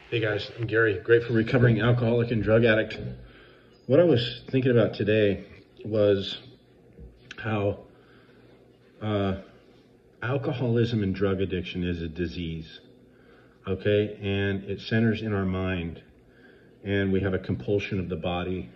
Hey guys, I'm Gary, grateful recovering alcoholic and drug addict. What I was thinking about today was how alcoholism and drug addiction is a disease, okay? And it centers in our mind, and we have a compulsion of the body.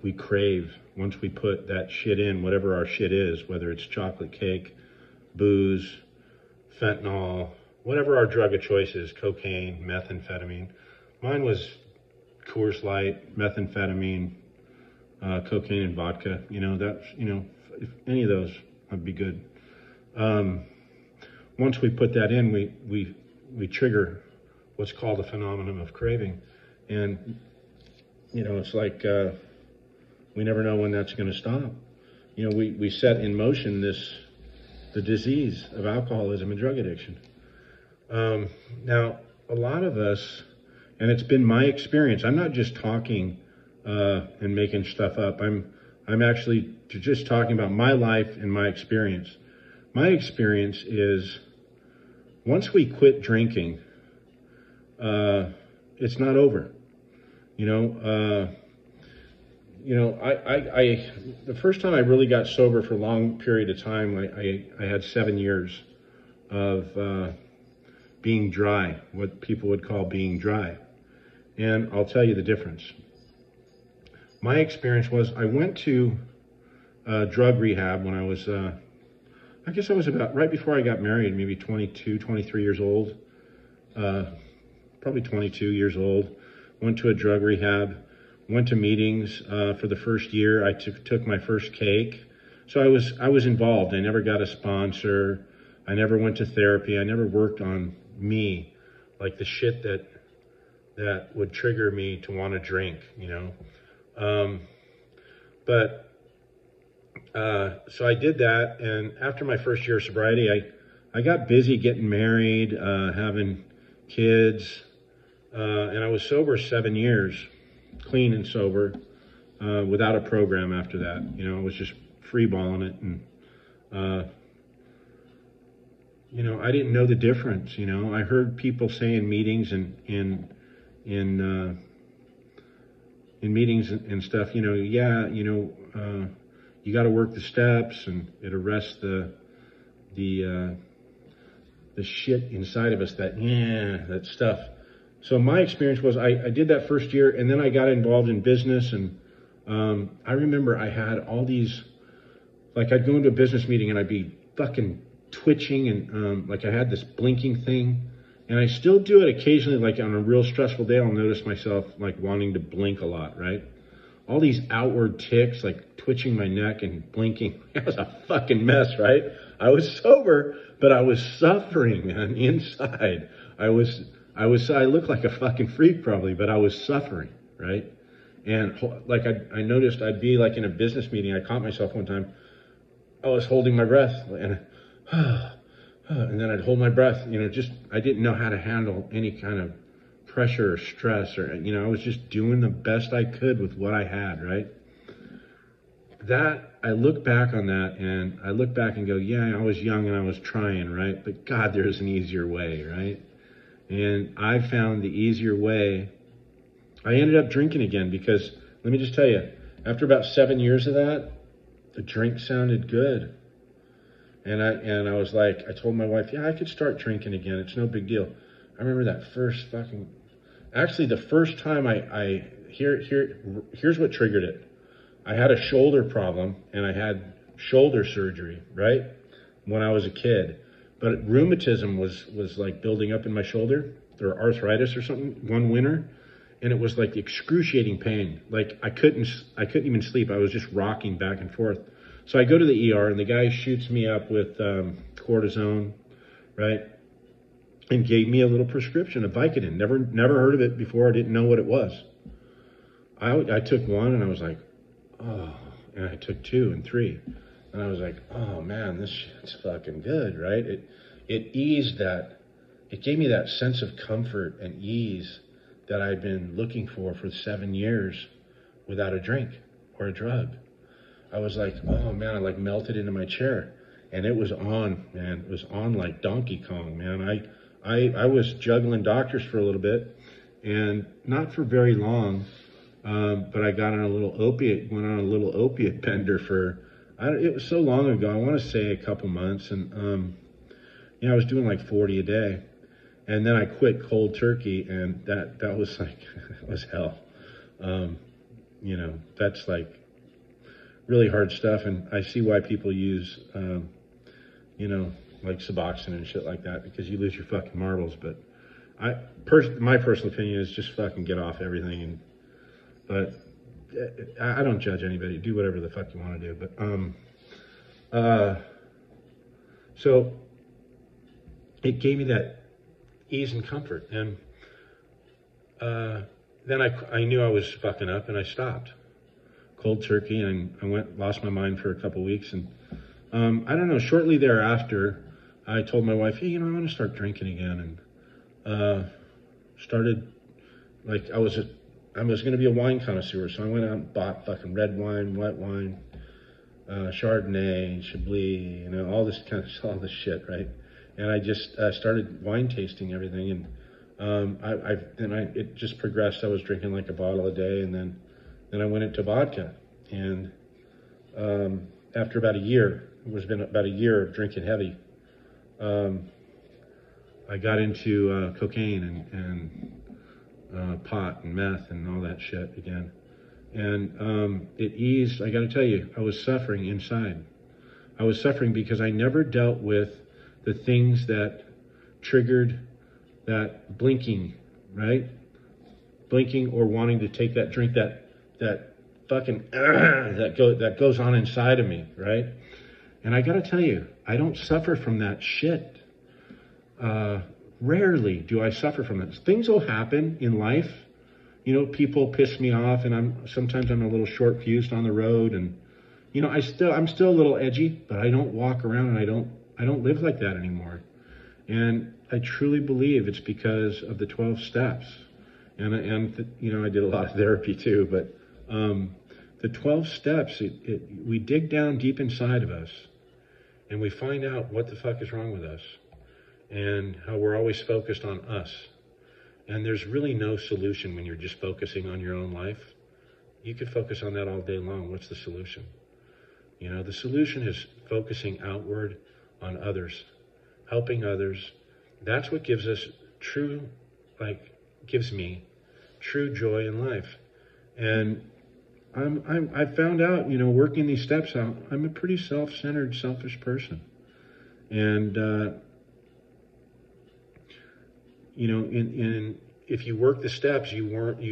We crave, once we put that shit in, whatever our shit is, whether it's chocolate cake, booze, fentanyl, whatever our drug of choice is, cocaine, methamphetamine. Mine was Coors Light, methamphetamine, cocaine and vodka. If any of those would be good. Once we put that in, we trigger what's called a phenomenon of craving. And, it's like we never know when that's going to stop. We set in motion the disease of alcoholism and drug addiction. Now, a lot of us, and it's been my experience, I'm not just talking and making stuff up. I'm actually just talking about my life and my experience. My experience is once we quit drinking, it's not over. The first time I really got sober for a long period of time, I had 7 years of being dry, what people would call being dry. And I'll tell you the difference. My experience was I went to drug rehab when I was, I guess I was about right before I got married, maybe 22, 23 years old, probably 22 years old. Went to a drug rehab, went to meetings for the first year. I took my first cake. So I was involved. I never got a sponsor. I never went to therapy. I never worked on me, like the shit that would trigger me to want to drink, so I did that, and after my first year of sobriety, I got busy getting married, having kids, and I was sober 7 years, clean and sober, without a program after that. I was just freeballing it, and I didn't know the difference. I heard people say in meetings and in meetings and stuff, you got to work the steps, and it arrests the shit inside of us, that stuff. So my experience was I did that first year, and then I got involved in business, and I remember I had all these, like I'd go into a business meeting and I'd be fucking twitching, and like I had this blinking thing, and I still do it occasionally. Like on a real stressful day, I'll notice myself like wanting to blink a lot, right? All these outward tics, like twitching my neck and blinking. It was a fucking mess, right? I was sober, but I was suffering, man, inside. I looked like a fucking freak probably, but I was suffering, right? And like I noticed I'd be like in a business meeting. I caught myself one time. I was holding my breath, and then I'd hold my breath, I didn't know how to handle any kind of pressure or stress, or, I was just doing the best I could with what I had, right? That, I look back on that, and I look back and go, yeah, I was young and I was trying, right? But God, there's an easier way, right? And I found the easier way. I ended up drinking again because, let me just tell you, after about 7 years of that, the drink sounded good. And I was like, I told my wife, yeah, I could start drinking again. It's no big deal. I remember that first actually the first time here's what triggered it. I had a shoulder problem, and I had shoulder surgery, right? When I was a kid. But rheumatism was like building up in my shoulder, or arthritis or something, one winter. And it was like excruciating pain. Like I couldn't even sleep. I was just rocking back and forth. So I go to the ER, and the guy shoots me up with cortisone, right? And gave me a little prescription of Vicodin. Never heard of it before. I didn't know what it was. I took one, and I was like, oh. And I took 2 and 3. And I was like, oh man, this shit's fucking good, right? It eased that. It gave me that sense of comfort and ease that I'd been looking for 7 years without a drink or a drug. I was like, oh man, I like melted into my chair, and it was on, man. It was on like Donkey Kong, man. I was juggling doctors for a little bit, and not for very long, but I got on went on a little opiate bender for, it was so long ago, I want to say a couple months, and I was doing like 40 a day, and then I quit cold turkey, and that was like, it was hell. That's like really hard stuff, and I see why people use, like Suboxone and shit like that, because you lose your fucking marbles. But my personal opinion is just fucking get off everything. But I don't judge anybody. Do whatever the fuck you want to do. But so it gave me that ease and comfort, and then I knew I was fucking up, and I stopped cold turkey, and I lost my mind for a couple weeks, and I don't know. Shortly thereafter, I told my wife, hey, I want to start drinking again, and started, like, I was going to be a wine connoisseur, so I went out and bought fucking red wine, white wine, Chardonnay, Chablis, all this shit, right? And I just started wine tasting everything, and it just progressed. I was drinking like a bottle a day, and then I went into vodka, and after about a year, it's been about a year of drinking heavy, I got into cocaine and pot and meth and all that shit again. And it eased. I got to tell you, I was suffering inside. I was suffering because I never dealt with the things that triggered that blinking, right? Blinking or wanting to take that drink, that fucking that goes on inside of me, right? And I got to tell you, I don't suffer from that shit. Rarely do I suffer from it. Things will happen in life. People piss me off, and sometimes I'm a little short fused on the road, and I'm still a little edgy, but I don't walk around, and I don't live like that anymore. And I truly believe it's because of the 12 steps. And I did a lot of therapy too, but the 12 steps, we dig down deep inside of us, and we find out what the fuck is wrong with us, and how we're always focused on us. And there's really no solution when you're just focusing on your own life. You could focus on that all day long. What's the solution? The solution is focusing outward on others, helping others. That's what gives us gives me true joy in life. And I found out, working these steps out, I'm a pretty self-centered, selfish person. And, if you work the steps, you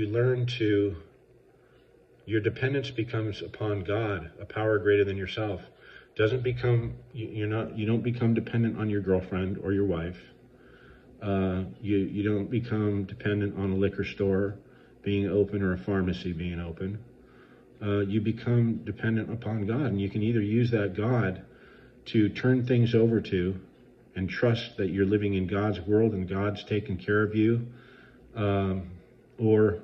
learn to, your dependence becomes upon God, a power greater than yourself. You don't become dependent on your girlfriend or your wife. You don't become dependent on a liquor store being open or a pharmacy being open. You become dependent upon God, and you can either use that God to turn things over to and trust that you're living in God's world and God's taking care of you, or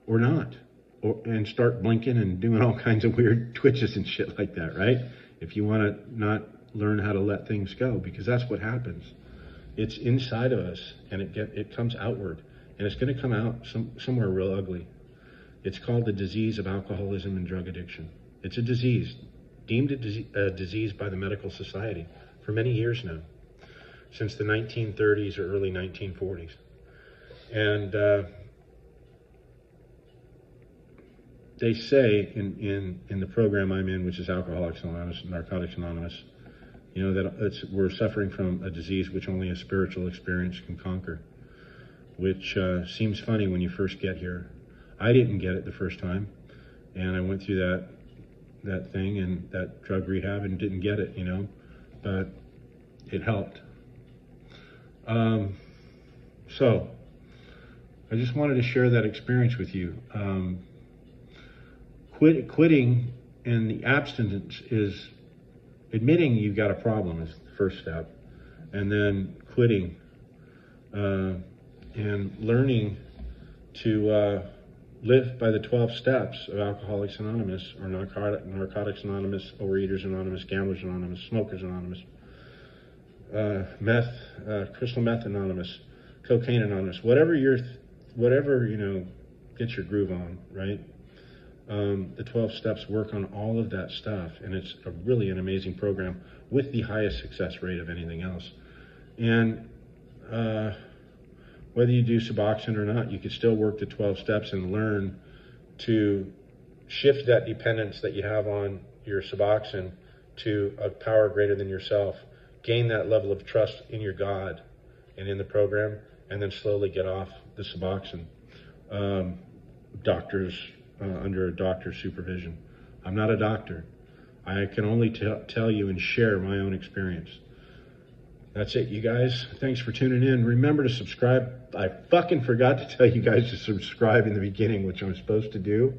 not, and start blinking and doing all kinds of weird twitches and shit like that, right? If you want to not learn how to let things go, because that's what happens. It's inside of us, and it comes outward, and it's going to come out somewhere real ugly. It's called the disease of alcoholism and drug addiction. It's a disease, deemed a disease by the medical society for many years now, since the 1930s or early 1940s. And they say in the program I'm in, which is Alcoholics Anonymous, Narcotics Anonymous, that we're suffering from a disease which only a spiritual experience can conquer, which seems funny when you first get here. I didn't get it the first time, and I went through that thing and that drug rehab and didn't get it, but it helped. So I just wanted to share that experience with you. Quitting and the abstinence is admitting you've got a problem is the first step, and then quitting and learning to live by the 12 steps of Alcoholics Anonymous, or Narcotics Anonymous, Overeaters Anonymous, Gamblers Anonymous, Smokers Anonymous. Crystal Meth Anonymous, Cocaine Anonymous, whatever, get your groove on, right? The 12 steps work on all of that stuff, and it's really an amazing program with the highest success rate of anything else. And whether you do Suboxone or not, you can still work the 12 steps and learn to shift that dependence that you have on your Suboxone to a power greater than yourself, gain that level of trust in your God and in the program, and then slowly get off the Suboxone. Under a doctor's supervision. I'm not a doctor. I can only tell you and share my own experience. That's it, you guys. Thanks for tuning in. Remember to subscribe. I fucking forgot to tell you guys to subscribe in the beginning, which I'm supposed to do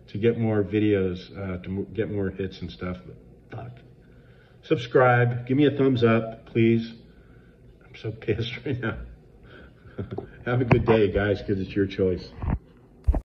to get more videos, to get more hits and stuff. But fuck. Subscribe. Give me a thumbs up, please. I'm so pissed right now. Have a good day, guys, because it's your choice.